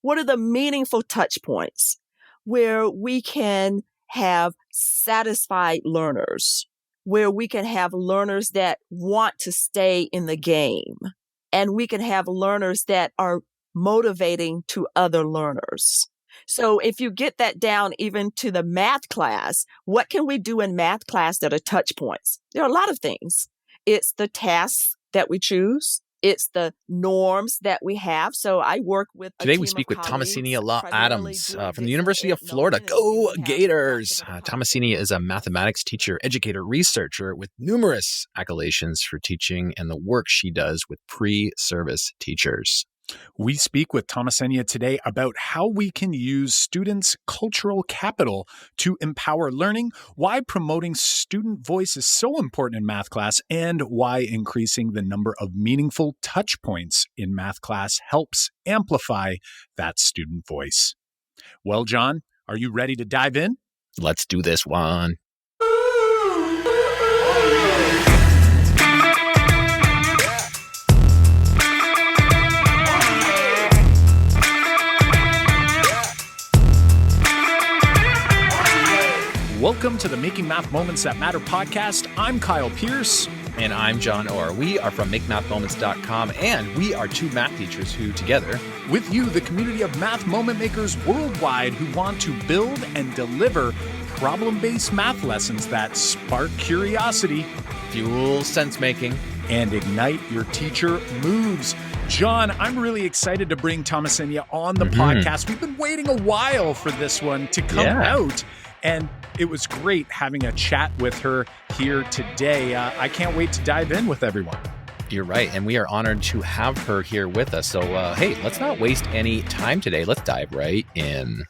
What are the meaningful touch points where we can have satisfied learners, where we can have learners that want to stay in the game, and we can have learners that are motivating to other learners. So if you get that down even to the math class, what can we do in math class that are touch points? There are a lot of things. It's the tasks that we choose. It's the norms that we have. So I work with Today we speak with Thomasenia Lott Adams from the University of Florida. Go Gators! Thomasenia is a mathematics teacher, educator, researcher with numerous accolations for teaching and the work she does with pre-service teachers. We speak with Thomasenia today about how we can use students' cultural capital to empower learning, why promoting student voice is so important in math class, and why increasing the number of meaningful touch points in math class helps amplify that student voice. Well, John, are you ready to dive in? Let's do this one. Welcome to the Making Math Moments That Matter podcast. I'm Kyle Pierce. And I'm John Orr. We are from MakeMathMoments.com, and we are two math teachers who, together, with you, the community of math moment makers worldwide who want to build and deliver problem-based math lessons that spark curiosity, fuel sense-making, and ignite your teacher moves. John, I'm really excited to bring Thomasenia on the podcast. We've been waiting a while for this one to come out, and it was great having a chat with her here today. I can't wait to dive in with everyone. You're right, and we are honored to have her here with us. So, hey, let's not waste any time today. Let's dive right in.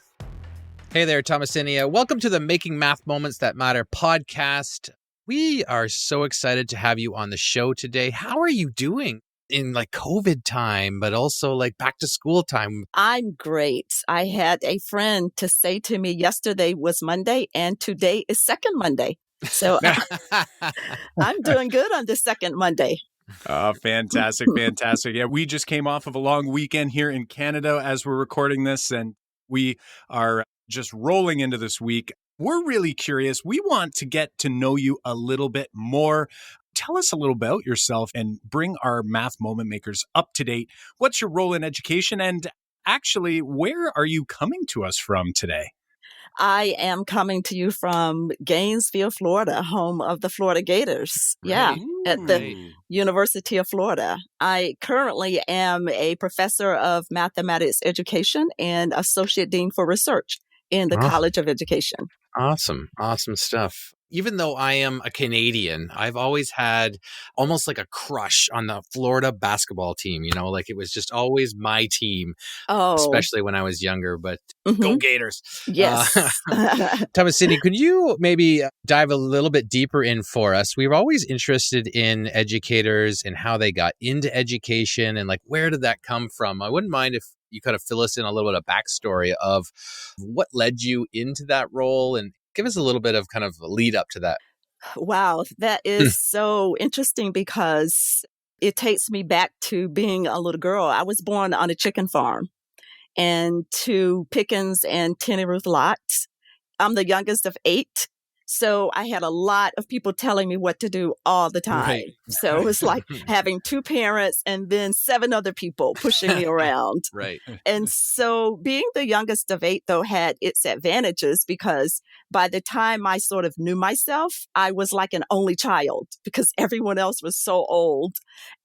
Hey there, Thomasenia. Welcome to the Making Math Moments That Matter podcast. We are so excited to have you on the show today. How are you doing in like COVID time, but also like back to school time? I'm great. I had a friend to say to me yesterday was Monday and today is second Monday. So I'm doing good on the second Monday. Oh, fantastic. Fantastic. Yeah, we just came off of a long weekend here in Canada as we're recording this, and we are just rolling into this week. We're really curious. We want to get to know you a little bit more. Tell us a little about yourself and bring our math moment makers up to date. What's your role in education? And actually, where are you coming to us from today? I am coming to you from Gainesville, Florida, home of the Florida Gators. Yeah, at the University of Florida. I currently am a professor of mathematics education and associate dean for research in the College of Education. Awesome. Awesome stuff. Even though I am a Canadian, I've always had almost like a crush on the Florida basketball team. You know, like it was just always my team, especially when I was younger. But go Gators. Yes. Thomasenia, could you maybe dive a little bit deeper in for us? We were always interested in educators and how they got into education and like, where did that come from? I wouldn't mind if you kind of fill us in a little bit of backstory of what led you into that role and give us a little bit of kind of a lead up to that. Wow, that is so interesting because it takes me back to being a little girl. I was born on a chicken farm and to Pickens and Tenny Ruth Lott. I'm the youngest of 8. So I had a lot of people telling me what to do all the time. Right. So it was like having 2 parents and then 7 other people pushing me around. Right. And so being the youngest of 8, though, had its advantages because by the time I sort of knew myself, I was like an only child because everyone else was so old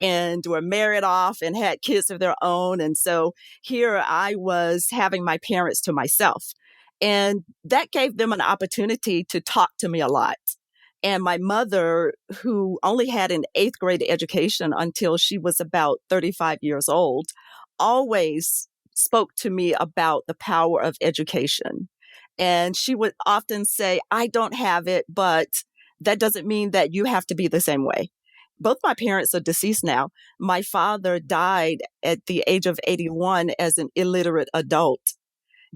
and were married off and had kids of their own. And so here I was having my parents to myself. And that gave them an opportunity to talk to me a lot. And my mother, who only had an 8th grade education until she was about 35 years old, always spoke to me about the power of education. And she would often say, I don't have it, but that doesn't mean that you have to be the same way. Both my parents are deceased now. My father died at the age of 81 as an illiterate adult.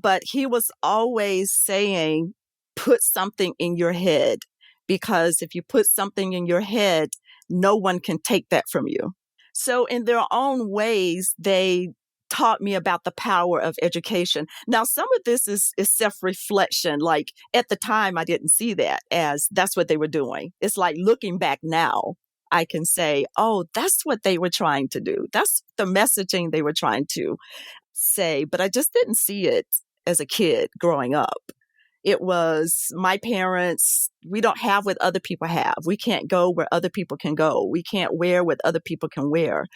But he was always saying, put something in your head, because if you put something in your head, no one can take that from you. So in their own ways, they taught me about the power of education. Now, some of this is self-reflection. Like at the time, I didn't see that as that's what they were doing. It's like looking back now, I can say, oh, that's what they were trying to do. That's the messaging they were trying to say. But I just didn't see it as a kid growing up. It was my parents, we don't have what other people have. We can't go where other people can go. We can't wear what other people can wear.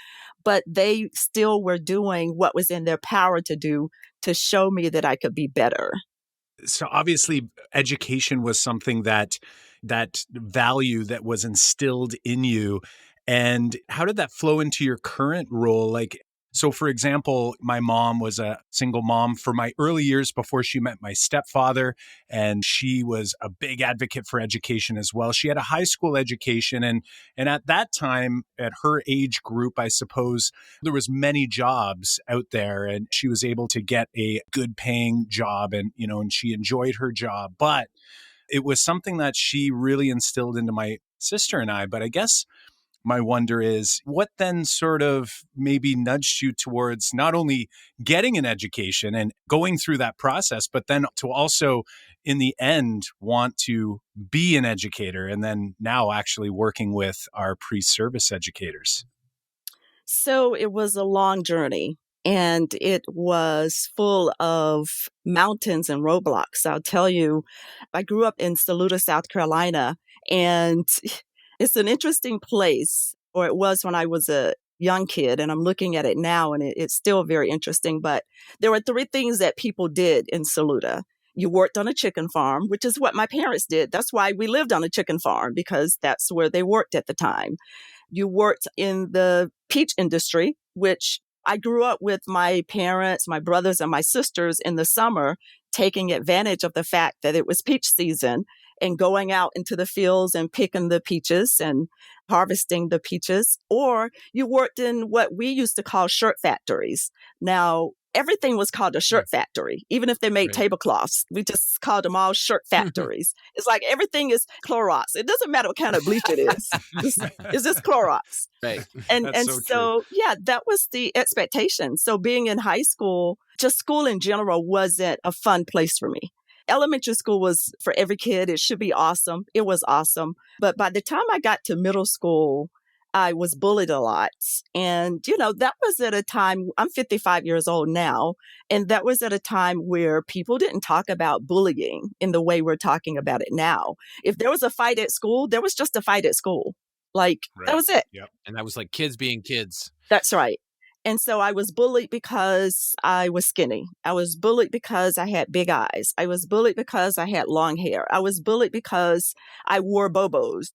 But they still were doing what was in their power to do to show me that I could be better. So obviously education was something that value that was instilled in you. And how did that flow into your current role? Like, so for example, my mom was a single mom for my early years before she met my stepfather, and she was a big advocate for education as well. She had a high school education, and at that time, at her age group, I suppose, there was many jobs out there, and she was able to get a good paying job, and and she enjoyed her job. But it was something that she really instilled into my sister and I. But I guess my wonder is what then sort of maybe nudged you towards not only getting an education and going through that process, but then to also in the end want to be an educator and then now actually working with our pre-service educators? So it was a long journey and it was full of mountains and roadblocks. I'll tell you, I grew up in Saluda, South Carolina, and it's an interesting place, or it was when I was a young kid, and I'm looking at it now, and it's still very interesting. But there were three things that people did in Saluda. You worked on a chicken farm, which is what my parents did. That's why we lived on a chicken farm, because that's where they worked at the time. You worked in the peach industry, which I grew up with my parents, my brothers, and my sisters in the summer taking advantage of the fact that it was peach season and going out into the fields and picking the peaches and harvesting the peaches. Or you worked in what we used to call shirt factories. Now, everything was called a shirt factory. Even if they made tablecloths, we just called them all shirt factories. It's like everything is Clorox. It doesn't matter what kind of bleach it is. It's just Clorox. Right. And so yeah, that was the expectation. So being in high school, just school in general wasn't a fun place for me. Elementary school was for every kid. It should be awesome. It was awesome. But by the time I got to middle school, I was bullied a lot. And, that was at a time, I'm 55 years old now, and that was at a time where people didn't talk about bullying in the way we're talking about it now. If there was a fight at school, there was just a fight at school. That was it. Yep. And that was like kids being kids. That's right. And so I was bullied because I was skinny. I was bullied because I had big eyes. I was bullied because I had long hair. I was bullied because I wore bobos,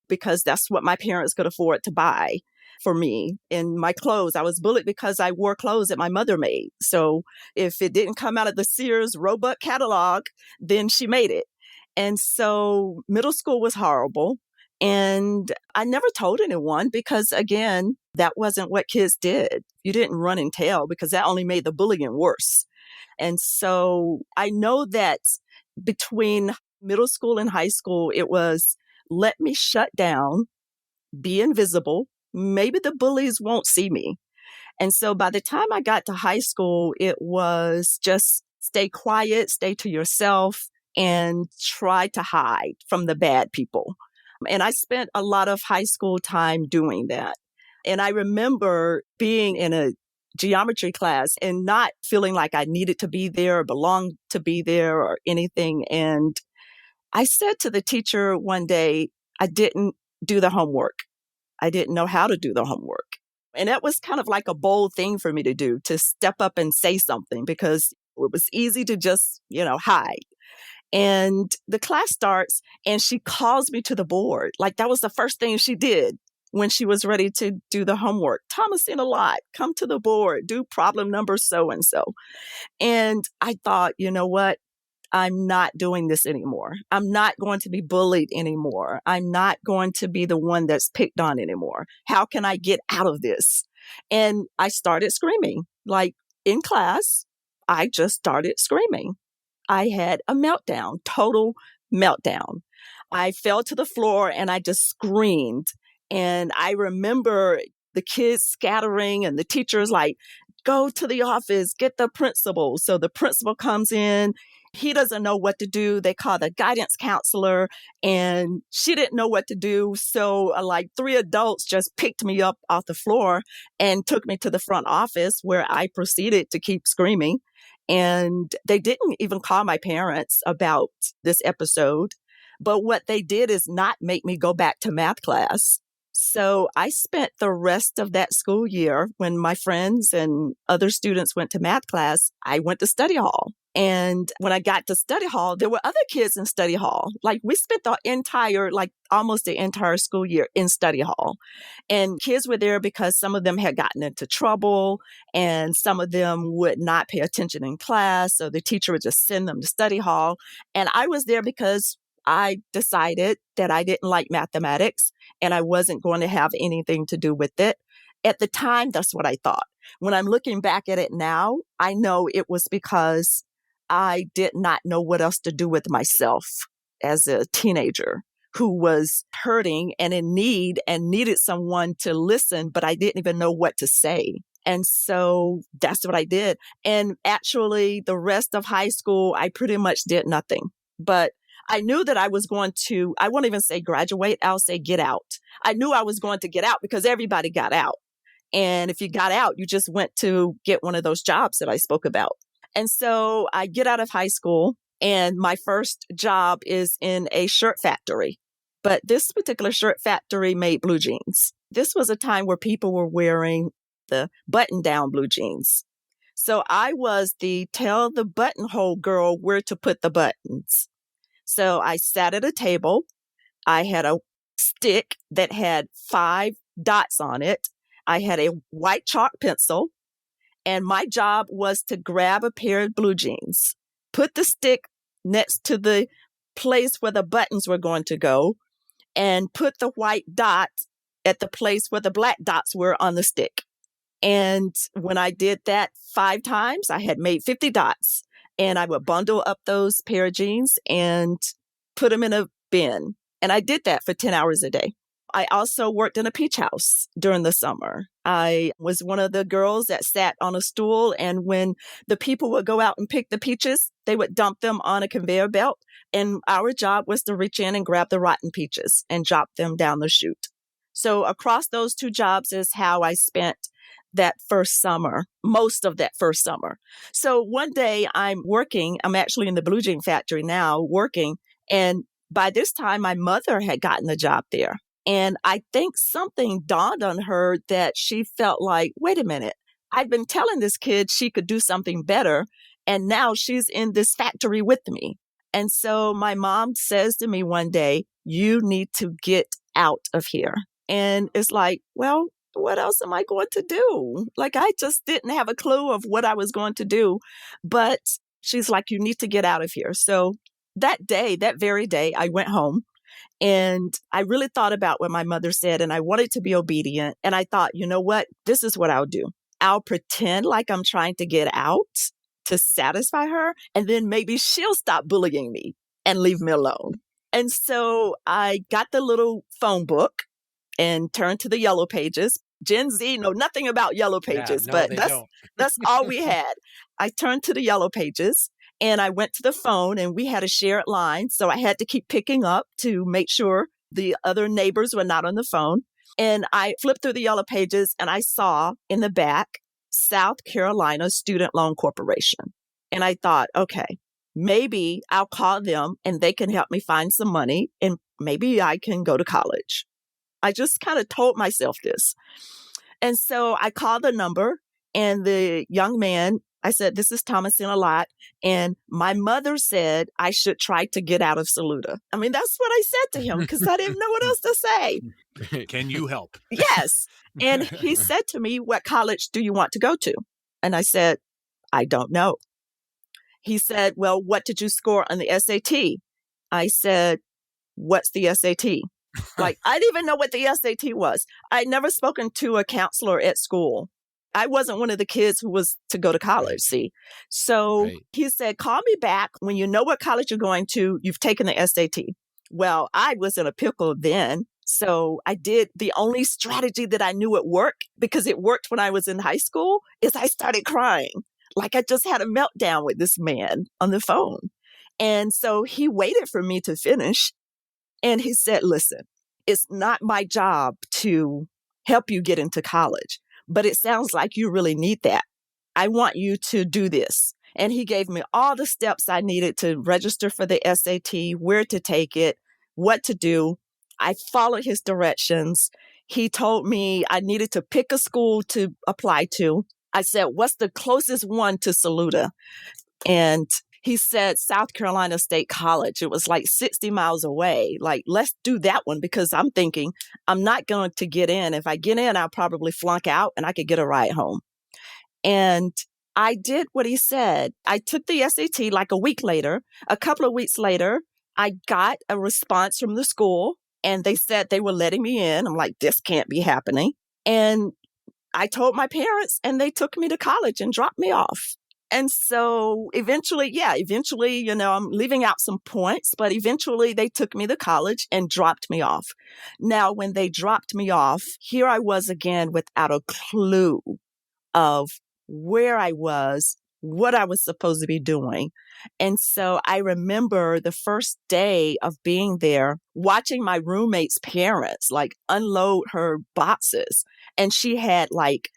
because that's what my parents could afford to buy for me in my clothes. I was bullied because I wore clothes that my mother made. So if it didn't come out of the Sears Roebuck catalog, then she made it. And so middle school was horrible. And I never told anyone because, again, that wasn't what kids did. You didn't run and tell because that only made the bullying worse. And so I know that between middle school and high school, it was let me shut down, be invisible. Maybe the bullies won't see me. And so by the time I got to high school, it was just stay quiet, stay to yourself, and try to hide from the bad people. And I spent a lot of high school time doing that. And I remember being in a geometry class and not feeling like I needed to be there or belonged to be there or anything. And I said to the teacher one day, I didn't do the homework. I didn't know how to do the homework. And that was kind of like a bold thing for me to do, to step up and say something, because it was easy to just, hide. And the class starts and she calls me to the board. Like that was the first thing she did when she was ready to do the homework. Thomasenia Lott, come to the board, do problem number so-and-so. And I thought, you know what? I'm not doing this anymore. I'm not going to be bullied anymore. I'm not going to be the one that's picked on anymore. How can I get out of this? And I started screaming. Like in class, I just started screaming. I had a meltdown, total meltdown. I fell to the floor and I just screamed. And I remember the kids scattering and the teachers like go to the office, get the principal. So the principal comes in. He doesn't know what to do. They call the guidance counselor, and she didn't know what to do. So like 3 adults just picked me up off the floor and took me to the front office, where I proceeded to keep screaming. And they didn't even call my parents about this episode. But what they did is not make me go back to math class. So I spent the rest of that school year, when my friends and other students went to math class, I went to study hall. And when I got to study hall, there were other kids in study hall. Like, we spent almost the entire school year in study hall. And kids were there because some of them had gotten into trouble, and some of them would not pay attention in class. So the teacher would just send them to study hall. And I was there because I decided that I didn't like mathematics and I wasn't going to have anything to do with it. At the time, that's what I thought. When I'm looking back at it now, I know it was because I did not know what else to do with myself as a teenager who was hurting and in need and needed someone to listen, but I didn't even know what to say. And so that's what I did. And actually, the rest of high school, I pretty much did nothing. But I knew that I was going to, I won't even say graduate, I'll say get out. I knew I was going to get out because everybody got out. And if you got out, you just went to get one of those jobs that I spoke about. And so I get out of high school, and my first job is in a shirt factory. But this particular shirt factory made blue jeans. This was a time where people were wearing the button-down blue jeans. So I was the tell the buttonhole girl where to put the buttons. So I sat at a table. I had a stick that had 5 dots on it. I had a white chalk pencil, and my job was to grab a pair of blue jeans, put the stick next to the place where the buttons were going to go, and put the white dot at the place where the black dots were on the stick. And when I did that 5 times, I had made 50 dots. And I would bundle up those pair of jeans and put them in a bin. And I did that for 10 hours a day. I also worked in a peach house during the summer. I was one of the girls that sat on a stool, and when the people would go out and pick the peaches, they would dump them on a conveyor belt. And our job was to reach in and grab the rotten peaches and drop them down the chute. So across those 2 jobs is how I spent that first summer, most of that first summer. So one day I'm actually in the blue jean factory now working. And by this time, my mother had gotten a job there. And I think something dawned on her that she felt like, wait a minute, I've been telling this kid she could do something better. And now she's in this factory with me. And so my mom says to me one day, you need to get out of here. And it's like, well, what else am I going to do? Like, I just didn't have a clue of what I was going to do. But she's like, you need to get out of here. So that very day, I went home and I really thought about what my mother said, and I wanted to be obedient. And I thought, you know what? This is what I'll do. I'll pretend like I'm trying to get out to satisfy her, and then maybe she'll stop bullying me and leave me alone. And so I got the little phone book and turned to the yellow pages. Gen Z know nothing about yellow pages, but that's all we had. I turned to the yellow pages and I went to the phone, and we had a shared line. So I had to keep picking up to make sure the other neighbors were not on the phone. And I flipped through the yellow pages and I saw in the back, South Carolina Student Loan Corporation. And I thought, okay, maybe I'll call them and they can help me find some money, and maybe I can go to college. I just kind of told myself this. And so I called the number, and the young man, I said, this is Thomasenia Lott, and my mother said I should try to get out of Saluda. I mean, that's what I said to him because I didn't know what else to say. Can you help? Yes. And he said to me, what college do you want to go to? And I said, I don't know. He said, well, what did you score on the SAT? I said, what's the SAT? Like, I didn't even know what the SAT was. I'd never spoken to a counselor at school. I wasn't one of the kids who was to go to college, see? So He said, call me back when you know what college you're going to. You've taken the SAT. Well, I was in a pickle then. So I did the only strategy that I knew would work, because it worked when I was in high school, is I started crying. Like I just had a meltdown with this man on the phone. And so he waited for me to finish. And he said, listen, it's not my job to help you get into college, but it sounds like you really need that. I want you to do this. And he gave me all the steps I needed to register for the SAT, where to take it, what to do. I followed his directions. He told me I needed to pick a school to apply to. I said, what's the closest one to Saluda? And he said South Carolina State College. It was like 60 miles away. Like, let's do that one, because I'm thinking I'm not going to get in. If I get in, I'll probably flunk out and I could get a ride home. And I did what he said. I took the SAT like a week later. A couple of weeks later, I got a response from the school, and they said they were letting me in. I'm like, this can't be happening. And I told my parents, and they took me to college and dropped me off. And so eventually, I'm leaving out some points, but eventually they took me to college and dropped me off. Now, when they dropped me off, here I was again without a clue of where I was, what I was supposed to be doing. And so I remember the first day of being there, watching my roommate's parents like unload her boxes. And she had like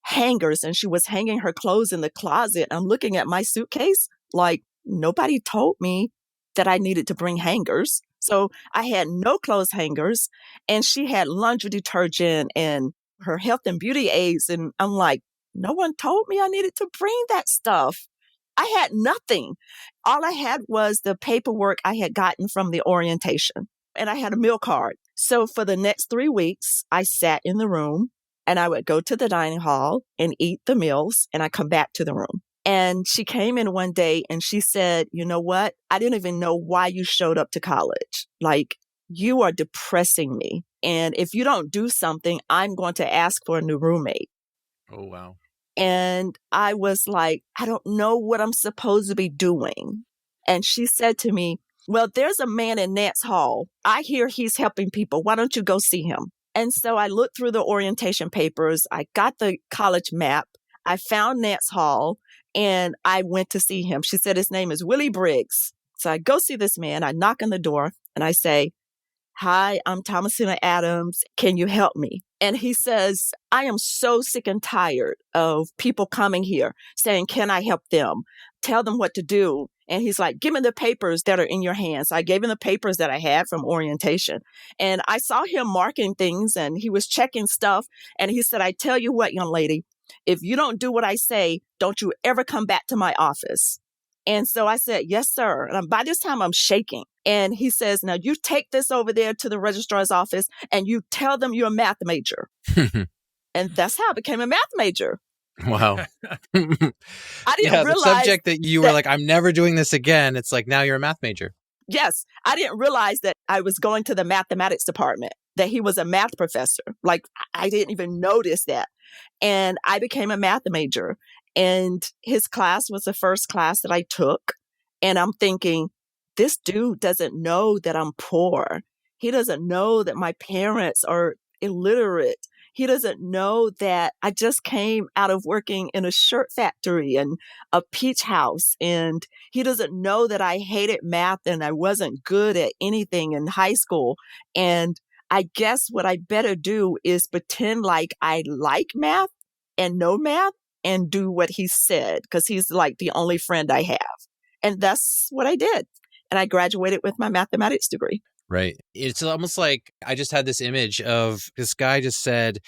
hangers, and she was hanging her clothes in the closet. I'm looking at my suitcase like, nobody told me that I needed to bring hangers. So I had no clothes hangers, and she had laundry detergent and her health and beauty aids. And I'm like, no one told me I needed to bring that stuff. I had nothing. All I had was the paperwork I had gotten from the orientation, and I had a meal card. So for the next 3 weeks, I sat in the room, and I would go to the dining hall and eat the meals, and I come back to the room. And she came in one day and she said, you know what? I didn't even know why you showed up to college. Like, you are depressing me. And if you don't do something, I'm going to ask for a new roommate. Oh, wow. And I was like, I don't know what I'm supposed to be doing. And she said to me, well, there's a man in Nance Hall. I hear he's helping people. Why don't you go see him? And so I looked through the orientation papers. I got the college map. I found Nance Hall, and I went to see him. She said his name is Willie Briggs. So I go see this man. I knock on the door and I say, hi, I'm Thomasenia Adams. Can you help me? And he says, I am so sick and tired of people coming here saying, can I help them? Tell them what to do. And he's like, give me the papers that are in your hands. I gave him the papers that I had from orientation. And I saw him marking things, and he was checking stuff. And he said, I tell you what, young lady, if you don't do what I say, don't you ever come back to my office. And so I said, yes, sir. And by this time, I'm shaking. And he says, now you take this over there to the registrar's office and you tell them you're a math major. And that's how I became a math major. Wow. I didn't realize the subject that you were like, I'm never doing this again. It's like, now you're a math major. Yes. I didn't realize that I was going to the mathematics department, that he was a math professor. Like, I didn't even notice that. And I became a math major. And his class was the first class that I took. And I'm thinking, this dude doesn't know that I'm poor. He doesn't know that my parents are illiterate. He doesn't know that I just came out of working in a shirt factory and a peach house. And he doesn't know that I hated math and I wasn't good at anything in high school. And I guess what I better do is pretend like I like math and know math and do what he said, because he's like the only friend I have. And that's what I did. And I graduated with my mathematics degree. Right. It's almost like I just had this image of this guy just said,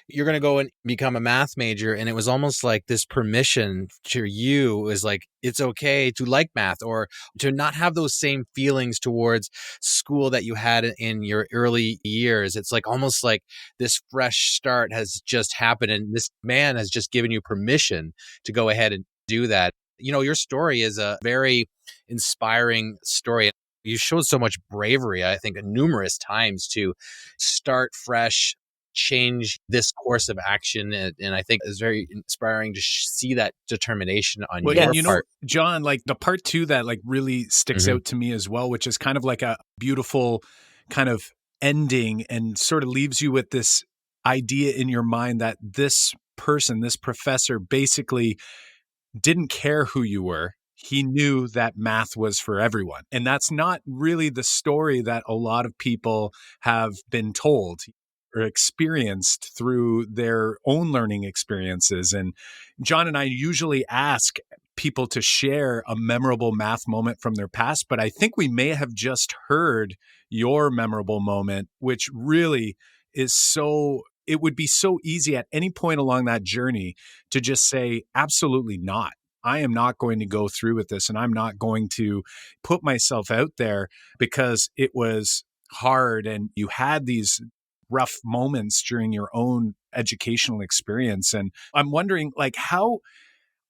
you're going to go and become a math major. And it was almost like this permission to you is like, it's okay to like math or to not have those same feelings towards school that you had in your early years. It's like almost like this fresh start has just happened. And this man has just given you permission to go ahead and do that. You know, your story is a very inspiring story. You showed so much bravery, I think, numerous times to start fresh, change this course of action. And I think it's very inspiring to see that determination on your and you part. know, John, like the part two that like really sticks out to me as well, which is kind of like a beautiful kind of ending and sort of leaves you with this idea in your mind that this person, this professor, basically didn't care who you were. He knew that math was for everyone. And that's not really the story that a lot of people have been told or experienced through their own learning experiences. And John and I usually ask people to share a memorable math moment from their past, but I think we may have just heard your memorable moment, which really is so, it would be so easy at any point along that journey to just say, absolutely not. I am not going to go through with this, and I'm not going to put myself out there because it was hard and you had these rough moments during your own educational experience. And I'm wondering, like, how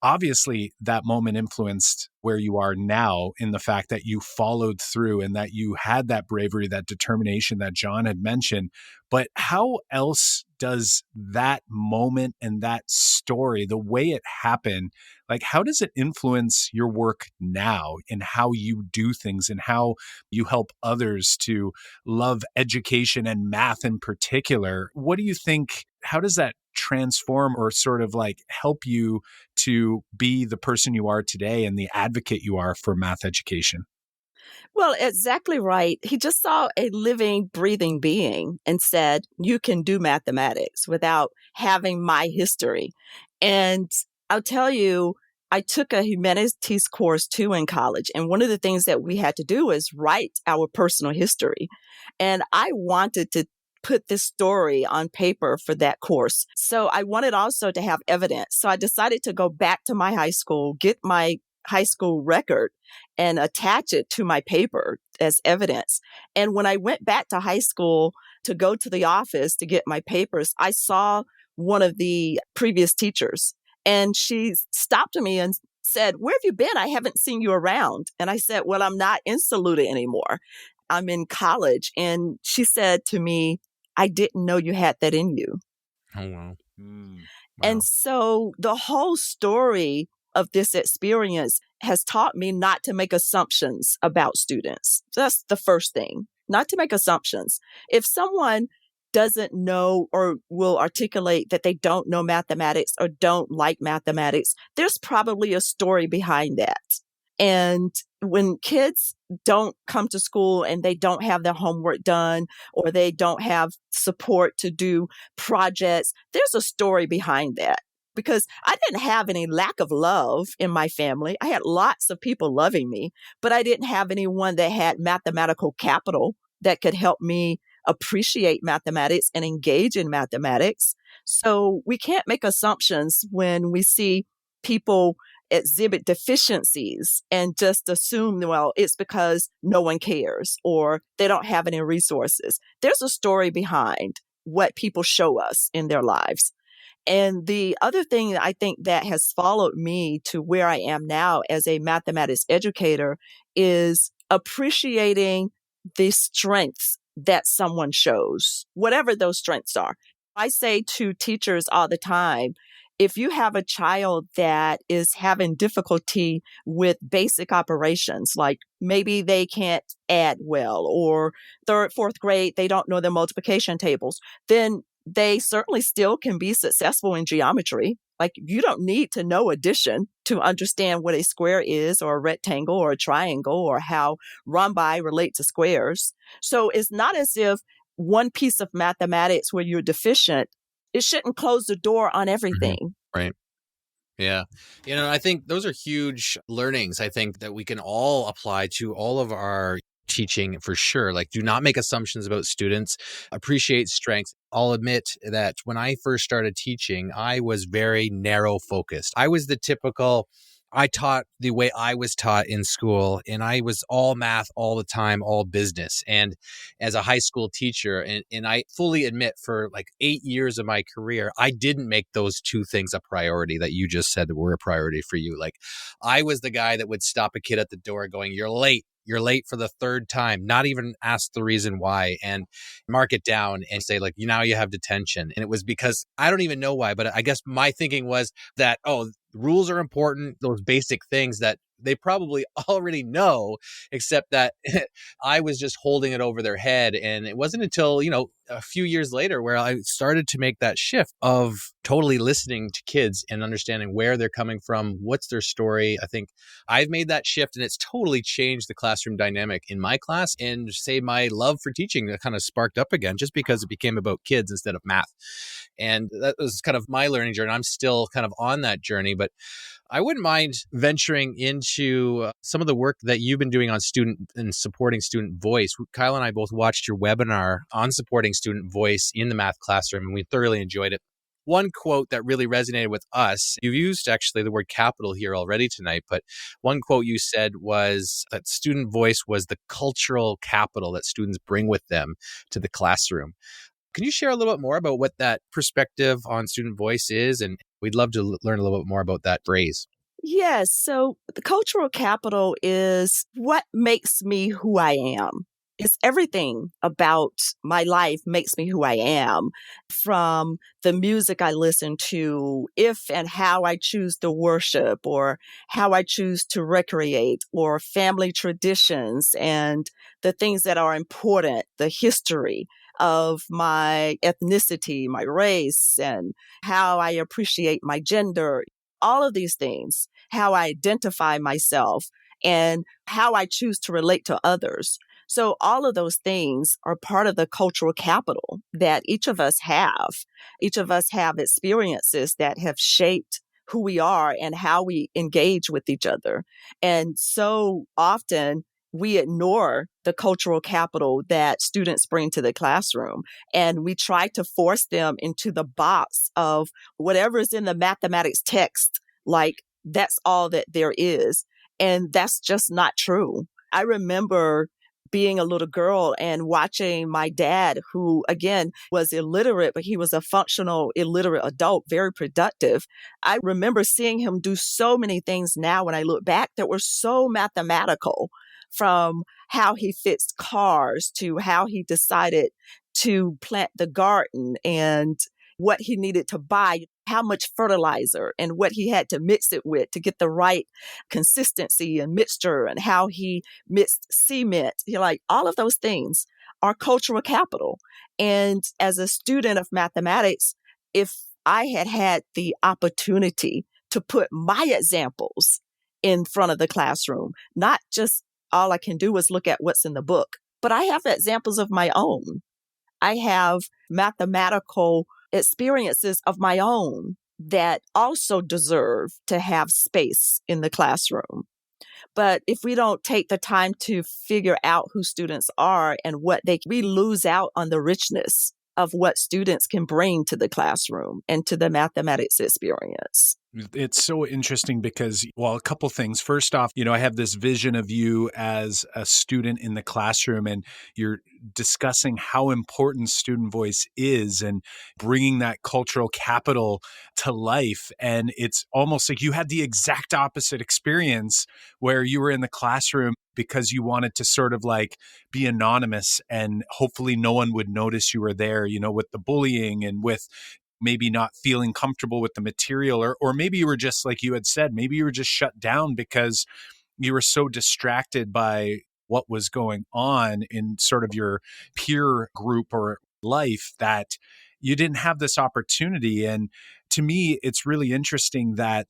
obviously that moment influenced where you are now in the fact that you followed through and that you had that bravery, that determination that John had mentioned. But how else does that moment and that story, the way it happened, like how does it influence your work now and how you do things and how you help others to love education and math in particular? What do you think? How does that transform or sort of like help you to be the person you are today and the advocate you are for math education? Well, exactly right. He just saw a living, breathing being and said, you can do mathematics without having my history. And I'll tell you, I took a humanities course too in college. And one of the things that we had to do is write our personal history. And I wanted to put this story on paper for that course. So I wanted also to have evidence. So I decided to go back to my high school, get my high school record and attach it to my paper as evidence. And when I went back to high school to go to the office to get my papers, I saw one of the previous teachers and she stopped me and said, "Where have you been? I haven't seen you around." And I said, "Well, I'm not in Saluda anymore. I'm in college." And she said to me, "I didn't know you had that in you." Oh, wow. Wow. And so the whole story of this experience has taught me not to make assumptions about students. That's the first thing, not to make assumptions. If someone doesn't know or will articulate that they don't know mathematics or don't like mathematics, there's probably a story behind that. And when kids don't come to school and they don't have their homework done or they don't have support to do projects, there's a story behind that. Because I didn't have any lack of love in my family. I had lots of people loving me, but I didn't have anyone that had mathematical capital that could help me appreciate mathematics and engage in mathematics. So we can't make assumptions when we see people exhibit deficiencies and just assume, well, it's because no one cares or they don't have any resources. There's a story behind what people show us in their lives. And the other thing that I think that has followed me to where I am now as a mathematics educator is appreciating the strengths that someone shows, whatever those strengths are. I say to teachers all the time, if you have a child that is having difficulty with basic operations, like maybe they can't add well, or third, fourth grade, they don't know their multiplication tables, then they certainly still can be successful in geometry. Like you don't need to know addition to understand what a square is or a rectangle or a triangle or how rhombi relate to squares. So it's not as if one piece of mathematics where you're deficient, it shouldn't close the door on everything. Right. Yeah. I think those are huge learnings, I think, that we can all apply to all of our teaching for sure. Like, do not make assumptions about students, appreciate strengths. I'll admit that when I first started teaching, I was very narrow focused. I was the typical, I taught the way I was taught in school, and I was all math all the time, all business. And as a high school teacher, and I fully admit for like 8 years of my career, I didn't make those two things a priority that you just said that were a priority for you. Like I was the guy that would stop a kid at the door going, "You're late. You're late for the third time," not even ask the reason why, and mark it down and say like, now you have detention. And it was because I don't even know why, but I guess my thinking was that, oh, rules are important, those basic things that they probably already know, except that I was just holding it over their head. And it wasn't until, a few years later where I started to make that shift of totally listening to kids and understanding where they're coming from, what's their story. I think I've made that shift, and it's totally changed the classroom dynamic in my class, and say my love for teaching that kind of sparked up again just because it became about kids instead of math. And that was kind of my learning journey. I'm still kind of on that journey, but I wouldn't mind venturing into some of the work that you've been doing on student and supporting student voice. Kyle and I both watched your webinar on supporting student voice in the math classroom, and we thoroughly enjoyed it. One quote that really resonated with us, you've used actually the word capital here already tonight, but one quote you said was that student voice was the cultural capital that students bring with them to the classroom. Can you share a little bit more about what that perspective on student voice is? And we'd love to learn a little bit more about that phrase. Yes. So the cultural capital is what makes me who I am. It's everything about my life makes me who I am, from the music I listen to, if and how I choose to worship, or how I choose to recreate, or family traditions and the things that are important, the history of my ethnicity, my race, and how I appreciate my gender. All of these things, how I identify myself, and how I choose to relate to others. So all of those things are part of the cultural capital that each of us have. Each of us have experiences that have shaped who we are and how we engage with each other. And so often we ignore the cultural capital that students bring to the classroom, and we try to force them into the box of whatever is in the mathematics text, like that's all that there is. And that's just not true. I remember being a little girl and watching my dad, who again was illiterate, but he was a functional illiterate adult, very productive. I remember seeing him do so many things now when I look back that were so mathematical, from how he fixed cars to how he decided to plant the garden and what he needed to buy, how much fertilizer and what he had to mix it with to get the right consistency and mixture, and how he mixed cement. Like all of those things are cultural capital. And as a student of mathematics, if I had had the opportunity to put my examples in front of the classroom, not just all I can do is look at what's in the book, but I have examples of my own. I have mathematical experiences of my own that also deserve to have space in the classroom. But if we don't take the time to figure out who students are and we lose out on the richness of what students can bring to the classroom and to the mathematics experience. It's so interesting because, well, a couple things. First off, I have this vision of you as a student in the classroom, and you're discussing how important student voice is and bringing that cultural capital to life. And it's almost like you had the exact opposite experience, where you were in the classroom because you wanted to sort of like be anonymous and hopefully no one would notice you were there, with the bullying and with maybe not feeling comfortable with the material, or maybe you were just, like you had said, maybe you were just shut down because you were so distracted by what was going on in sort of your peer group or life that you didn't have this opportunity. And to me, it's really interesting that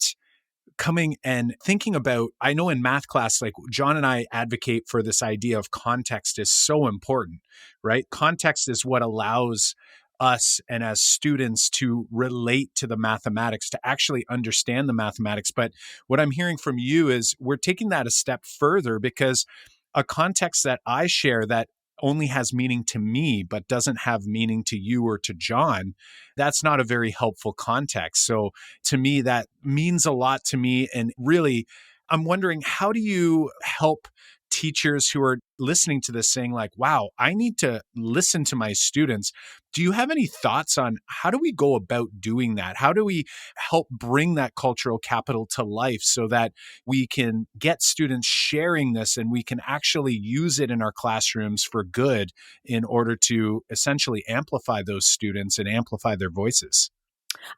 coming and thinking about, I know in math class, like John and I advocate for this idea of context is so important, right? Context is what allows us and as students to relate to the mathematics, to actually understand the mathematics. But what I'm hearing from you is we're taking that a step further, because a context that I share that only has meaning to me, but doesn't have meaning to you or to John, that's not a very helpful context. So to me, that means a lot to me. And really, I'm wondering, how do you help teachers who are listening to this saying like, wow, I need to listen to my students? Do you have any thoughts on how do we go about doing that? How do we help bring that cultural capital to life so that we can get students sharing this and we can actually use it in our classrooms for good in order to essentially amplify those students and amplify their voices?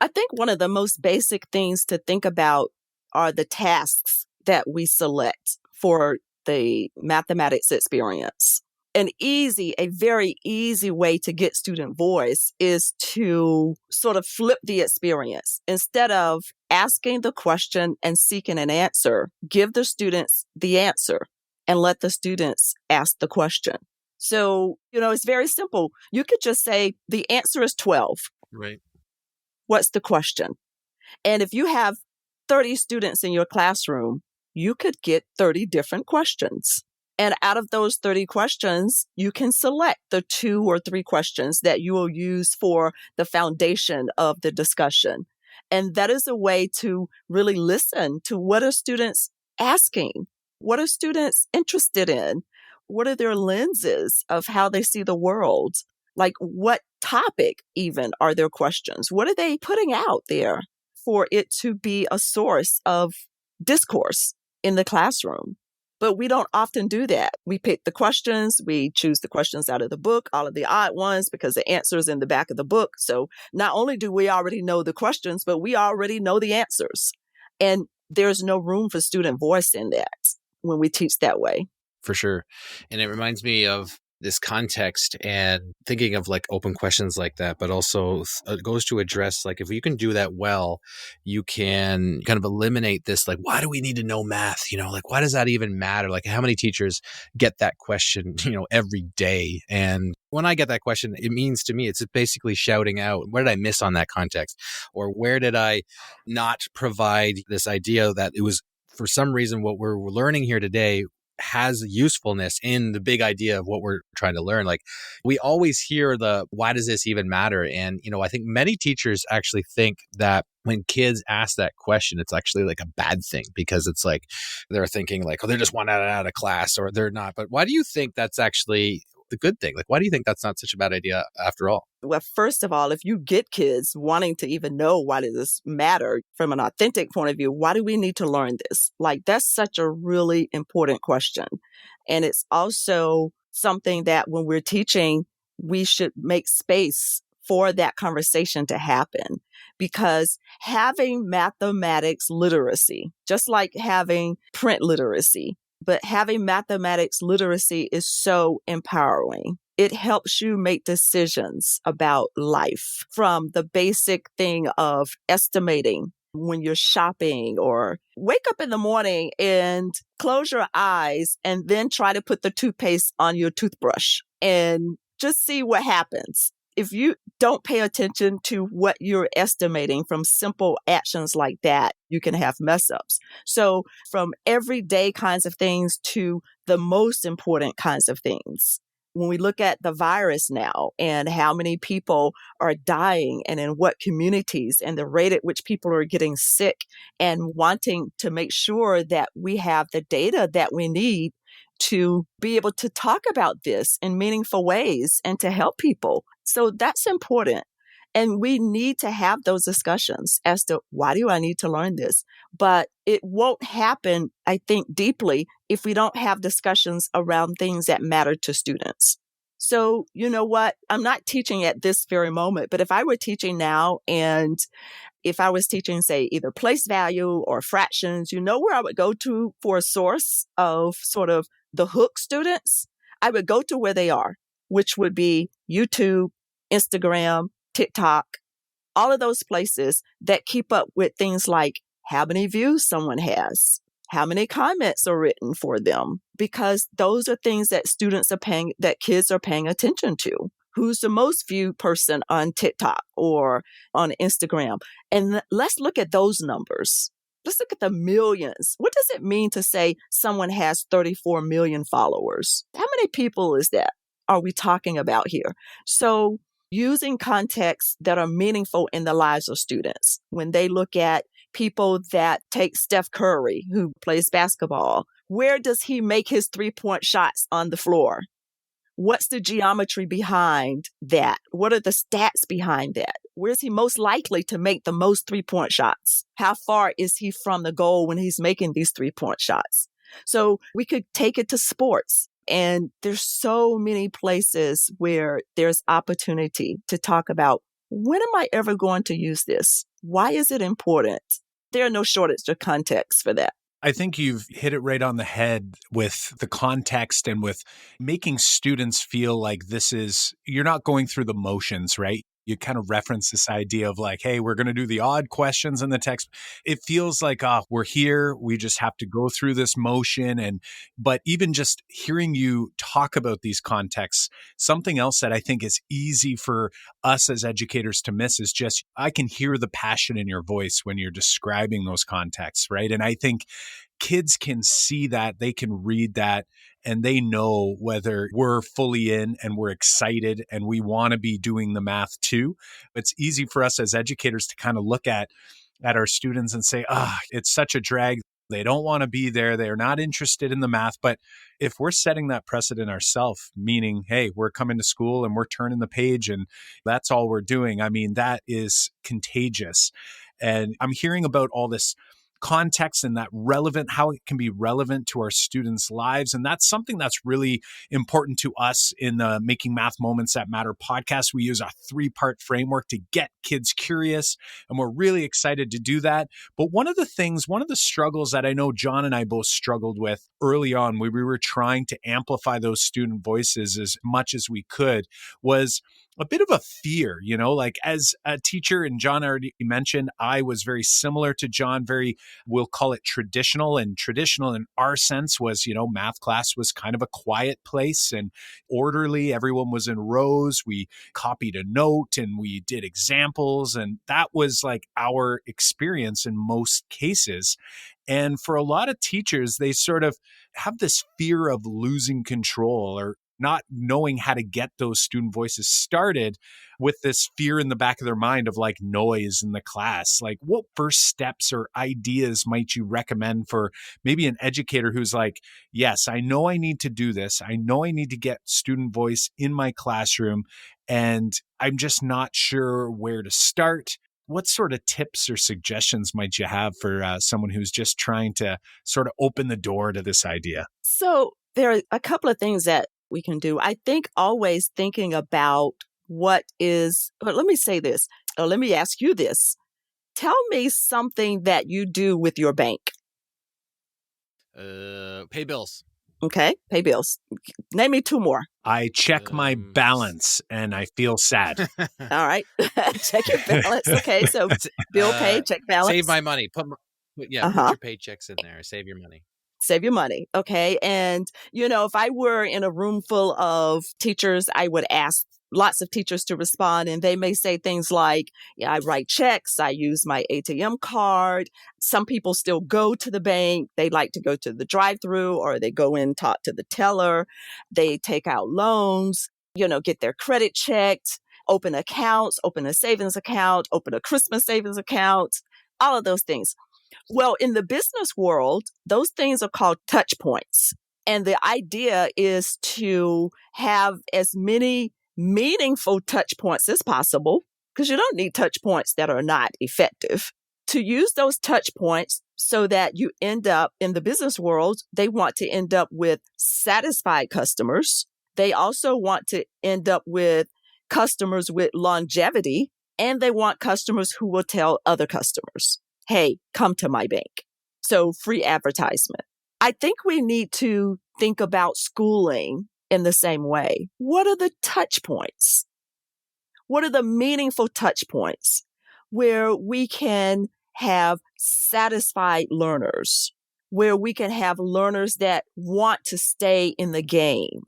I think one of the most basic things to think about are the tasks that we select for the mathematics experience. A very easy way to get student voice is to sort of flip the experience. Instead of asking the question and seeking an answer, give the students the answer and let the students ask the question. So, it's very simple. You could just say the answer is 12. Right. What's the question? And if you have 30 students in your classroom, you could get 30 different questions. And out of those 30 questions, you can select the 2 or 3 questions that you will use for the foundation of the discussion. And that is a way to really listen to what are students asking? What are students interested in? What are their lenses of how they see the world? Like, what topic even are their questions? What are they putting out there for it to be a source of discourse in the classroom? But we don't often do that. We pick the questions, we choose the questions out of the book, all of the odd ones, because the answer is in the back of the book. So not only do we already know the questions, but we already know the answers. And there's no room for student voice in that when we teach that way. For sure. And it reminds me of this context and thinking of like open questions like that, but also it goes to address, like, if you can do that well, you can kind of eliminate this, like, why do we need to know math? Like, why does that even matter? Like, how many teachers get that question, every day? And when I get that question, it means to me, it's basically shouting out, where did I miss on that context? Or where did I not provide this idea that it was, for some reason, what we're learning here today has usefulness in the big idea of what we're trying to learn. Like, we always hear why does this even matter? And, I think many teachers actually think that when kids ask that question, it's actually like a bad thing, because it's like they're thinking like, oh, they're just wanted out of class, or they're not. But why do you think that's actually the good thing? Like, why do you think that's not such a bad idea after all? Well, first of all, if you get kids wanting to even know why does this matter from an authentic point of view, why do we need to learn this? Like, that's such a really important question. And it's also something that when we're teaching, we should make space for that conversation to happen, because having mathematics literacy, just like having print literacy, but having mathematics literacy is so empowering. It helps you make decisions about life, from the basic thing of estimating when you're shopping, or wake up in the morning and close your eyes and then try to put the toothpaste on your toothbrush and just see what happens. If you don't pay attention to what you're estimating from simple actions like that, you can have mess ups. So from everyday kinds of things to the most important kinds of things. When we look at the virus now and how many people are dying and in what communities and the rate at which people are getting sick, and wanting to make sure that we have the data that we need to be able to talk about this in meaningful ways and to help people. So that's important. And we need to have those discussions as to, why do I need to learn this? But it won't happen, I think, deeply if we don't have discussions around things that matter to students. So, you know what? I'm not teaching at this very moment, but if I were teaching now, and if I was teaching, say, either place value or fractions, where I would go to for a source of sort of the hook students? I would go to where they are, which would be YouTube, Instagram, TikTok, all of those places that keep up with things like how many views someone has, how many comments are written for them, because those are things that that kids are paying attention to. Who's the most viewed person on TikTok or on Instagram? And let's look at those numbers. Let's look at the millions. What does it mean to say someone has 34 million followers? How many people is that? Are we talking about here? So using contexts that are meaningful in the lives of students. When they look at people that take Steph Curry, who plays basketball, where does he make his 3-point shots on the floor? What's the geometry behind that? What are the stats behind that? Where's he most likely to make the most 3-point shots? How far is he from the goal when he's making these 3-point shots? So we could take it to sports. And there's so many places where there's opportunity to talk about, when am I ever going to use this? Why is it important? There are no shortage of context for that. I think you've hit it right on the head with the context and with making students feel like you're not going through the motions, right? You kind of reference this idea of like, hey, we're going to do the odd questions in the text. It feels like, we're here. We just have to go through this motion. But even just hearing you talk about these contexts, something else that I think is easy for us as educators to miss is just, I can hear the passion in your voice when you're describing those contexts, right? And I think kids can see that, they can read that, and they know whether we're fully in and we're excited and we want to be doing the math too. It's easy for us as educators to kind of look at our students and say, it's such a drag. They don't want to be there. They're not interested in the math. But if we're setting that precedent ourselves, meaning, hey, we're coming to school and we're turning the page and that's all we're doing, I mean, that is contagious. And I'm hearing about all this context and how it can be relevant to our students' lives. And that's something that's really important to us in the Making Math Moments That Matter podcast. We use a 3-part framework to get kids curious, and we're really excited to do that. But one of the struggles that I know John and I both struggled with early on, when we were trying to amplify those student voices as much as we could, was a bit of a fear, like as a teacher, and John already mentioned, I was very similar to John, we'll call it traditional. And traditional in our sense was, math class was kind of a quiet place and orderly. Everyone was in rows. We copied a note and we did examples. And that was like our experience in most cases. And for a lot of teachers, they sort of have this fear of losing control or not knowing how to get those student voices started, with this fear in the back of their mind of like noise in the class. Like, what first steps or ideas might you recommend for maybe an educator who's like, yes, I know I need to do this. I know I need to get student voice in my classroom, and I'm just not sure where to start. What sort of tips or suggestions might you have for someone who's just trying to sort of open the door to this idea? So there are a couple of things that we can do. I think always thinking about let me say this, or let me ask you this. Tell me something that you do with your bank. Pay bills. Okay, pay bills. Name me 2 more. I check my balance and I feel sad. All right. Check your balance. Okay, so bill pay, check balance. Save my money. Put your paychecks in there. Save your money. Save your money. Okay. And, if I were in a room full of teachers, I would ask lots of teachers to respond, and they may say things like, I write checks, I use my ATM card. Some people still go to the bank. They like to go to the drive-through, or they go in, talk to the teller. They take out loans, get their credit checked, open accounts, open a savings account, open a Christmas savings account, all of those things. Well, in the business world, those things are called touch points. And the idea is to have as many meaningful touch points as possible, because you don't need touch points that are not effective. To use those touch points so that you end up in the business world, they want to end up with satisfied customers. They also want to end up with customers with longevity, and they want customers who will tell other customers, hey, come to my bank. So free advertisement. I think we need to think about schooling in the same way. What are the touch points? What are the meaningful touch points where we can have satisfied learners, where we can have learners that want to stay in the game,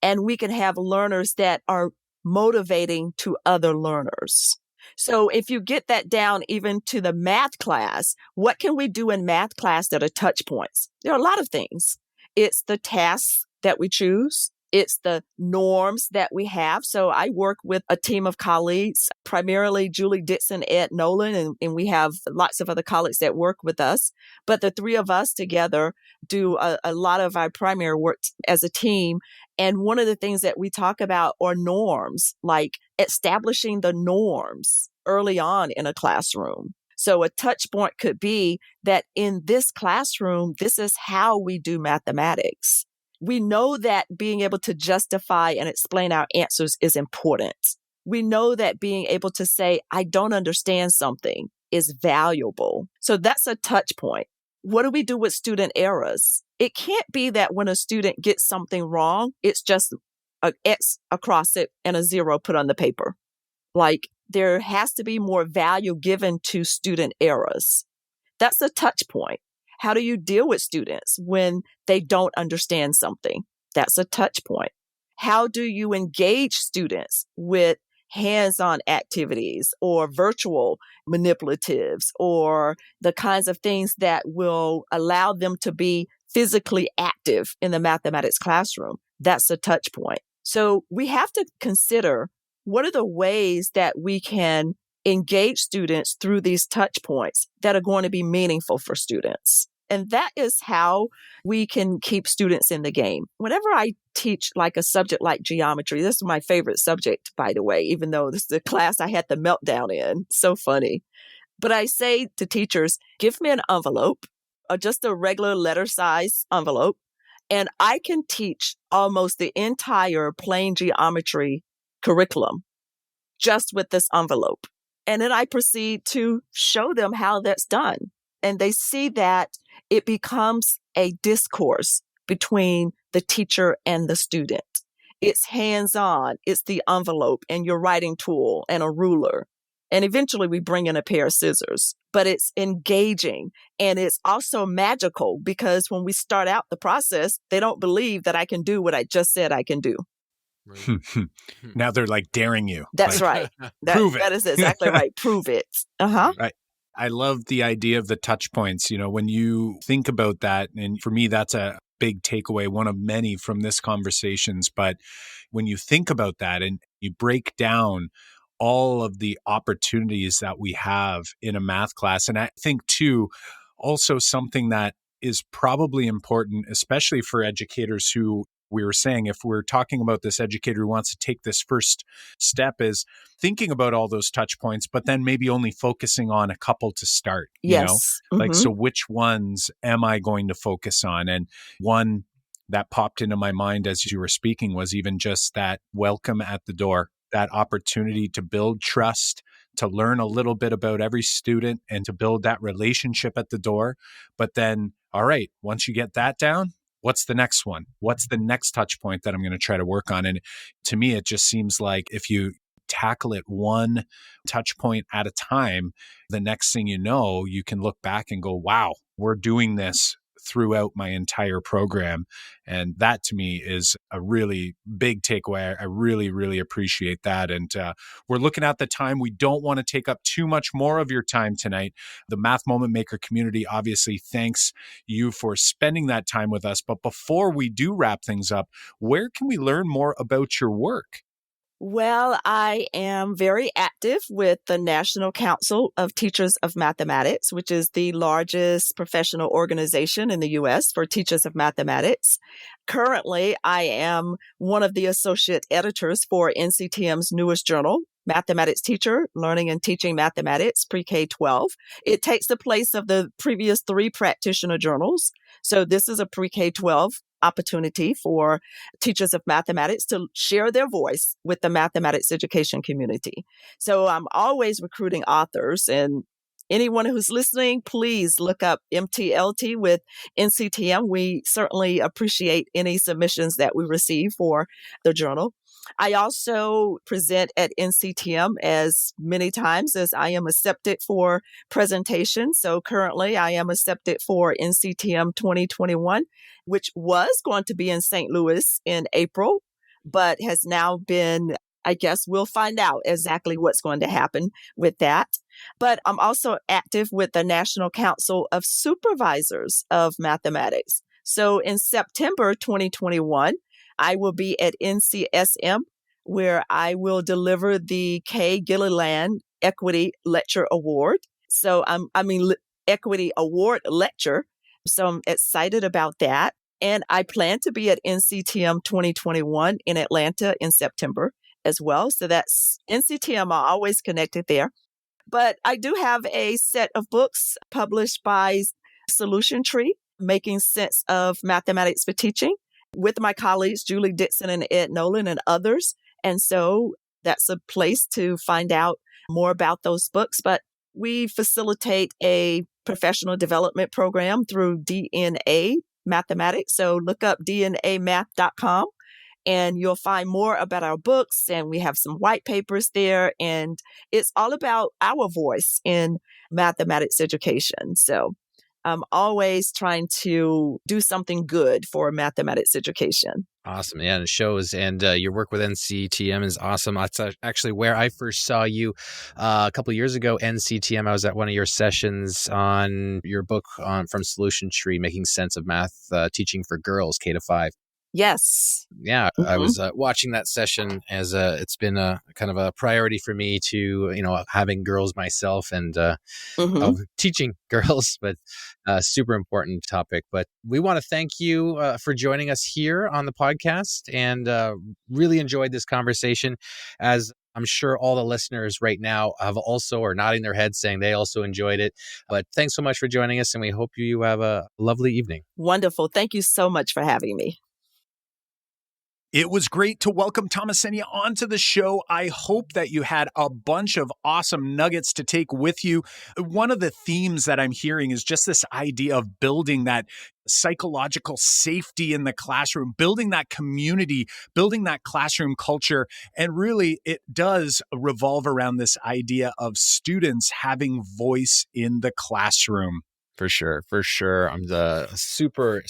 and we can have learners that are motivating to other learners? So if you get that down even to the math class, what can we do in math class that are touch points? There are a lot of things. It's the tasks that we choose. It's the norms that we have. So I work with a team of colleagues, primarily Julie Dixon, Ed Nolan, and we have lots of other colleagues that work with us. But the 3 of us together do a lot of our primary work as a team. And one of the things that we talk about are norms, like establishing the norms early on in a classroom. So a touch point could be that in this classroom, this is how we do mathematics. We know that being able to justify and explain our answers is important. We know that being able to say, I don't understand something is valuable. So that's a touch point. what do we do with student errors? It can't be that when a student gets something wrong, it's just an X across it and a 0 put on the paper. Like, there has to be more value given to student errors. That's a touch point. How do you deal with students when they don't understand something? That's a touch point. How do you engage students with hands-on activities or virtual manipulatives or the kinds of things that will allow them to be physically active in the mathematics classroom? That's a touch point. So we have to consider, what are the ways that we can engage students through these touch points that are going to be meaningful for students? And that is how we can keep students in the game. Whenever I teach like a subject like geometry, this is my favorite subject, by the way, even though this is the class I had the meltdown in. So funny. But I say to teachers, give me an envelope, or just a regular letter size envelope, and I can teach almost the entire plane geometry curriculum just with this envelope. And then I proceed to show them how that's done. And they see that it becomes a discourse between the teacher and the student. It's hands-on. It's the envelope and your writing tool and a ruler. And eventually we bring in a pair of scissors. But it's engaging. And it's also magical, because when we start out the process, they don't believe that I can do what I just said I can do. Right. Now they're like daring you. That's right. Prove it. That is exactly right. Prove it. Uh-huh. Right. I love the idea of the touch points. You know, when you think about that, and for me, that's a big takeaway, one of many from this conversations. But when you think about that and you break down all of the opportunities that we have in a math class, and I think too, also something that is probably important, especially for educators who, we were saying, if we're talking about this educator who wants to take this first step, is thinking about all those touch points, but then maybe only focusing on a couple to start. Yes. You know? Like, so which ones am I going to focus on? And one that popped into my mind as you were speaking was even just that welcome at the door, that opportunity to build trust, to learn a little bit about every student and to build that relationship at the door. But then, all right, once you get that down, what's the next one? What's the next touch point that I'm going to try to work on? And to me, it just seems like if you tackle it one touch point at a time, the next thing you know, you can look back and go, wow, we're doing this throughout my entire program. And that to me is a really big takeaway. I really, really appreciate that. And we're looking at the time. We don't want to take up too much more of your time tonight. The Math Moment Maker community obviously thanks you for spending that time with us. But before we do wrap things up, where can we learn more about your work? Well, I am very active with the National Council of Teachers of Mathematics, which is the largest professional organization in the U.S. for teachers of mathematics. Currently, I am one of the associate editors for NCTM's newest journal, Mathematics Teacher, Learning and Teaching Mathematics, Pre-K-12. It takes the place of the previous 3 practitioner journals. So this is a Pre-K-12 opportunity for teachers of mathematics to share their voice with the mathematics education community. So I'm always recruiting authors, and anyone who's listening, please look up MTLT with NCTM. We certainly appreciate any submissions that we receive for the journal. I also present at NCTM as many times as I am accepted for presentation. So currently I am accepted for NCTM 2021, which was going to be in St. Louis in April, but has now been, I guess we'll find out exactly what's going to happen with that. But I'm also active with the National Council of Supervisors of Mathematics. So in September 2021, I will be at NCSM, where I will deliver the Kay Gilliland Equity Lecture Award. So Equity Award Lecture. So I'm excited about that. And I plan to be at NCTM 2021 in Atlanta in September as well. So that's NCTM, I'm always connected there. But I do have a set of books published by Solution Tree, Making Sense of Mathematics for Teaching, with my colleagues, Julie Dixon and Ed Nolan and others. And so that's a place to find out more about those books. But we facilitate a professional development program through DNA Mathematics. So look up dnamath.com and you'll find more about our books. And we have some white papers there. And it's all about our voice in mathematics education. So I'm always trying to do something good for mathematics education. Awesome. Yeah, and it shows. And your work with NCTM is awesome. That's actually where I first saw you a couple of years ago. NCTM, I was at one of your sessions on your book on From Solution Tree, Making Sense of Math Teaching for Girls, K to 5. Yes. Yeah, I was watching that session as it's been a kind of a priority for me to, having girls myself and teaching girls, but super important topic. But we want to thank you for joining us here on the podcast and really enjoyed this conversation, as I'm sure all the listeners right now have also are nodding their heads saying they also enjoyed it. But thanks so much for joining us, and we hope you have a lovely evening. Wonderful. Thank you so much for having me. It was great to welcome Thomasenia onto the show. I hope that you had a bunch of awesome nuggets to take with you. One of the themes that I'm hearing is just this idea of building that psychological safety in the classroom, building that community, building that classroom culture. And really, it does revolve around this idea of students having voice in the classroom. For sure. I'm super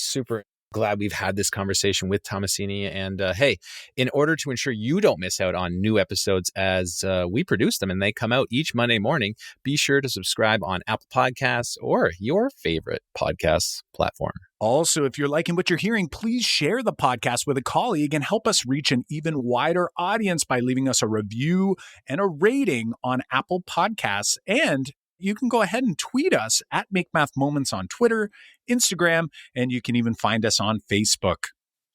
glad we've had this conversation with Thomasenia. And hey, in order to ensure you don't miss out on new episodes as we produce them and they come out each Monday morning, be sure to subscribe on Apple Podcasts or your favorite podcast platform. Also, if you're liking what you're hearing, please share the podcast with a colleague and help us reach an even wider audience by leaving us a review and a rating on Apple Podcasts. And you can go ahead and tweet us at Make Math Moments on Twitter, Instagram, and you can even find us on Facebook.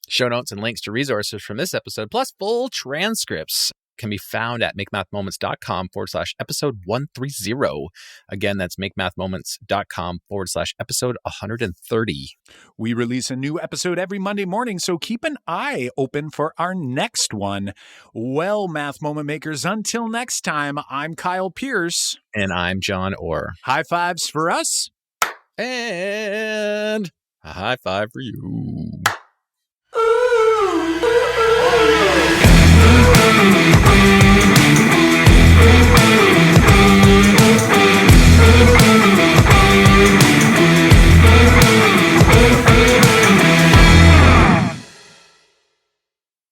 Show notes and links to resources from this episode, plus full transcripts, can be found at makemathmoments.com/episode 130. Again, that's makemathmoments.com/episode 130. We release a new episode every Monday morning, so keep an eye open for our next one. Well, Math Moment Makers, until next time, I'm Kyle Pierce. And I'm John Orr. High fives for us. And a high five for you.